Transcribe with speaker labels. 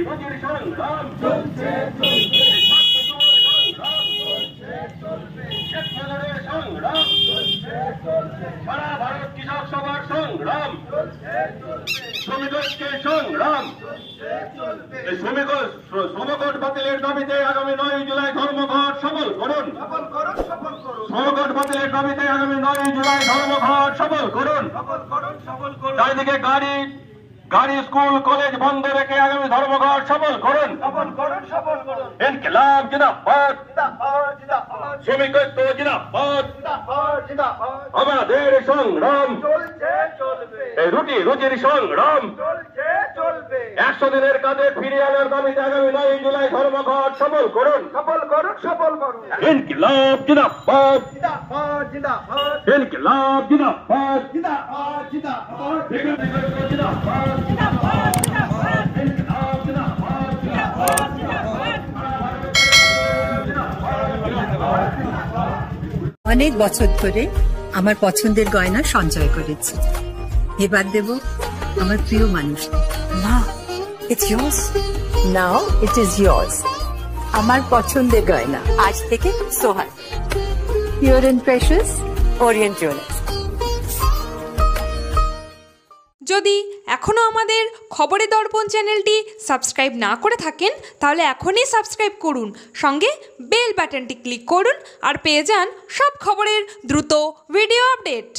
Speaker 1: রুজির সংগ্রাম সংগ্রাম সারা ভারত কৃষক সভার সংগ্রাম শ্রমিককে সংগ্রাম শ্রমকোট বাতিলের দাবিতে আগামী 9 জুলাই ধর্মঘট সফল করুন। শ্রমকোট বাতিলের দাবিতে আগামী 9 জুলাই ধর্মঘট সফল করুন। চারিদিকে গাড়ি স্কুল কলেজ বন্ধ রেখে আগামী ধর্মঘট সফল করুন। ইনকিলাব জিন্দাবাদ, শ্রমিক ঐক্য জিন্দাবাদ, আমাদের সংগ্রাম রুজির সংগ্রাম 100 দিনের কাজে ফিরিয়ে আনার দাবিতে আগামী 9 জুলাই ধর্মঘট সফল করুন। ইনকিলাব জিন্দাবাদ, ইনকিলাব জিন্দাবাদ,
Speaker 2: অনেক বছর ধরে আমার পছন্দের গয়না সঞ্চয় করেছি, এবার দেব আমার প্রিয় মানুষ। না, it's yours. Now it is yours. আমার পছন্দের গয়না আজ থেকে Sohag, pure and precious, Orient jewellers.
Speaker 3: যদি এখনও আমাদের খবরের দর্পণ চ্যানেলটি সাবস্ক্রাইব না করে থাকেন তাহলে এখনই সাবস্ক্রাইব করুন, সঙ্গে বেল বাটনটি ক্লিক করুন আর পেয়ে যান সব খবরের দ্রুত ভিডিও আপডেট।